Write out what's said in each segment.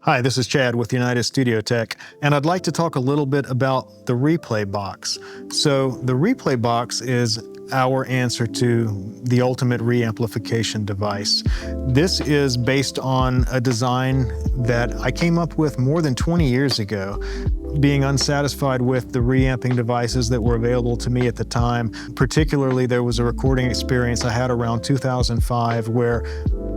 Hi, this is Chad with United Studio Tech, and I'd like to talk a little bit about the replay box. So the replay box is our answer to the ultimate reamplification device. This is based on a design that I came up with more than 20 years ago. Being unsatisfied with the reamping devices that were available to me at the time, particularly there was a recording experience I had around 2005 where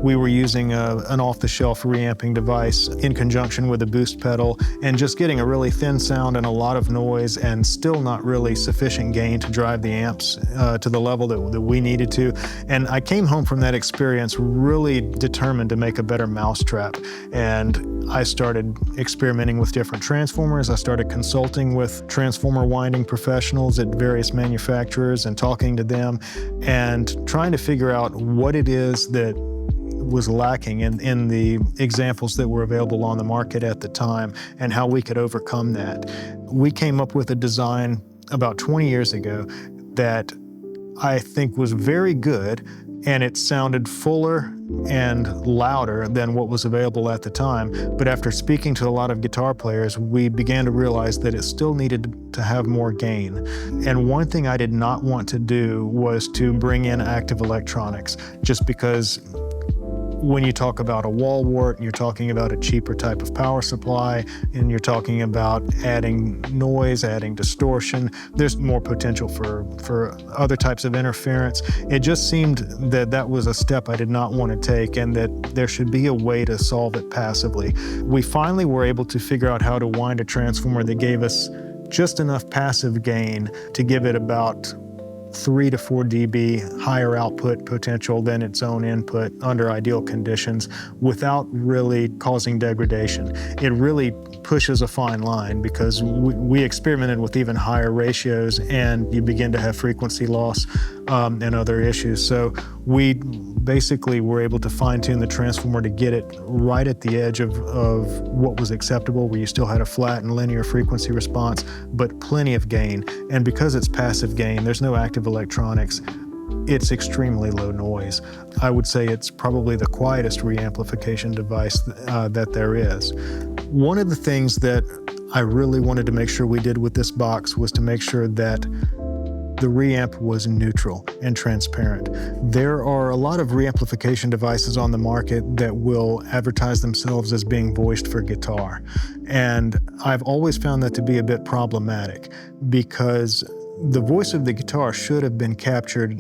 we were using an off-the-shelf reamping device in conjunction with a boost pedal and just getting a really thin sound and a lot of noise and still not really sufficient gain to drive the amps to the level that we needed to. And I came home from that experience really determined to make a better mousetrap. And I started experimenting with different transformers. I started consulting with transformer winding professionals at various manufacturers and talking to them and trying to figure out what it is that was lacking in the examples that were available on the market at the time and how we could overcome that. We came up with a design about 20 years ago that I think was very good, and it sounded fuller and louder than what was available at the time. But after speaking to a lot of guitar players, we began to realize that it still needed to have more gain. And one thing I did not want to do was to bring in active electronics, just because when you talk about a wall wart, you're talking about a cheaper type of power supply, and you're talking about adding noise, adding distortion. There's more potential for other types of interference. It just seemed that that was a step I did not want to take, and that there should be a way to solve it passively. We finally were able to figure out how to wind a transformer that gave us just enough passive gain to give it about 3 to 4 dB higher output potential than its own input under ideal conditions without really causing degradation. It really pushes a fine line because we experimented with even higher ratios and you begin to have frequency loss and other issues. So we basically were able to fine-tune the transformer to get it right at the edge of what was acceptable, where you still had a flat and linear frequency response, but plenty of gain. And because it's passive gain, there's no active electronics, it's extremely low noise. I would say it's probably the quietest reamplification device that there is. One of the things that I really wanted to make sure we did with this box was to make sure that the reamp was neutral and transparent. There are a lot of reamplification devices on the market that will advertise themselves as being voiced for guitar. And I've always found that to be a bit problematic because the voice of the guitar should have been captured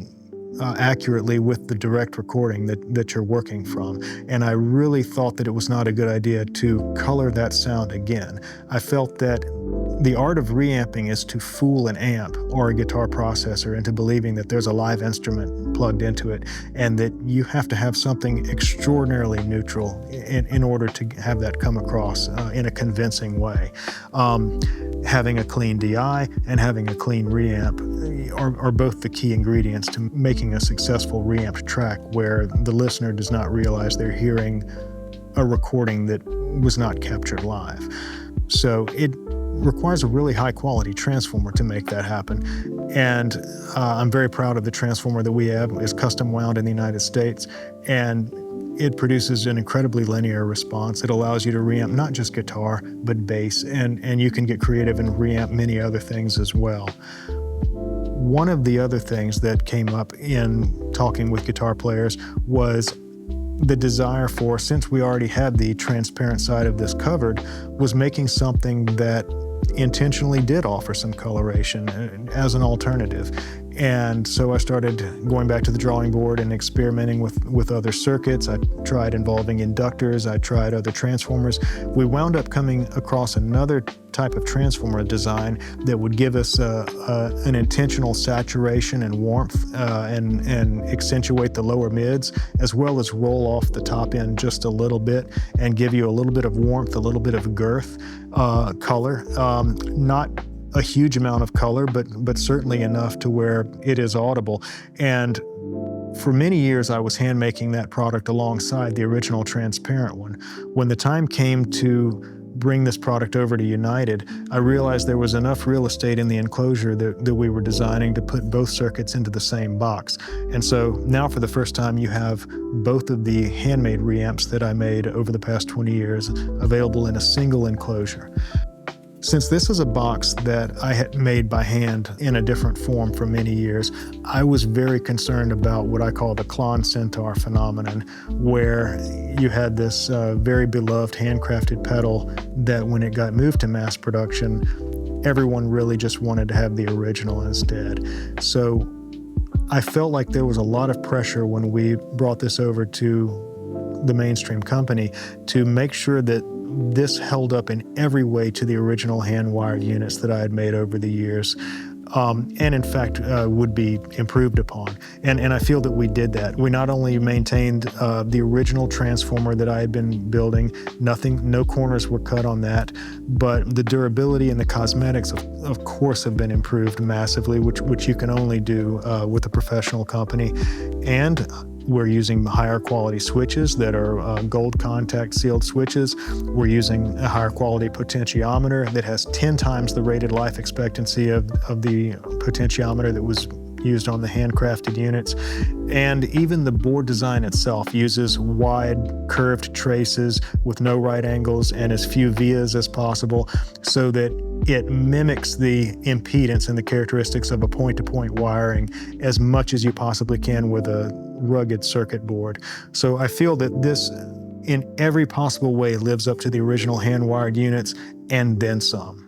accurately with the direct recording that you're working from. And I really thought that it was not a good idea to color that sound again. I felt that the art of reamping is to fool an amp or a guitar processor into believing that there's a live instrument plugged into it and that you have to have something extraordinarily neutral in order to have that come across in a convincing way. Having a clean DI and having a clean reamp are both the key ingredients to making a successful reamped track where the listener does not realize they're hearing a recording that was not captured live. So it requires a really high quality transformer to make that happen. And I'm very proud of the transformer that we have. It's custom wound in the United States, and it produces an incredibly linear response. It allows you to reamp not just guitar, but bass, and you can get creative and reamp many other things as well. One of the other things that came up in talking with guitar players was the desire for, since we already had the transparent side of this covered, was making something that intentionally did offer some coloration as an alternative. And so I started going back to the drawing board and experimenting with other circuits. I tried involving inductors, I tried other transformers. We wound up coming across another type of transformer design that would give us an intentional saturation and warmth and accentuate the lower mids, as well as roll off the top end just a little bit and give you a little bit of warmth, a little bit of girth, color. Not a huge amount of color, but certainly enough to where it is audible. And for many years, I was hand making that product alongside the original transparent one. When the time came to bring this product over to United, I realized there was enough real estate in the enclosure that we were designing to put both circuits into the same box. And so now for the first time, you have both of the handmade reamps that I made over the past 20 years available in a single enclosure. Since this is a box that I had made by hand in a different form for many years, I was very concerned about what I call the Klon Centaur phenomenon, where you had this very beloved handcrafted pedal that when it got moved to mass production, everyone really just wanted to have the original instead. So I felt like there was a lot of pressure when we brought this over to the mainstream company to make sure that this held up in every way to the original hand-wired units that I had made over the years, and in fact would be improved upon. And I feel that we did that. We not only maintained the original transformer that I had been building, no corners were cut on that, but the durability and the cosmetics of course have been improved massively, which you can only do with a professional company. And we're using higher quality switches that are gold contact sealed switches. We're using a higher quality potentiometer that has 10 times the rated life expectancy of the potentiometer that was used on the handcrafted units. And even the board design itself uses wide curved traces with no right angles and as few vias as possible, so that it mimics the impedance and the characteristics of a point-to-point wiring as much as you possibly can with a rugged circuit board. So I feel that this, in every possible way, lives up to the original hand-wired units and then some.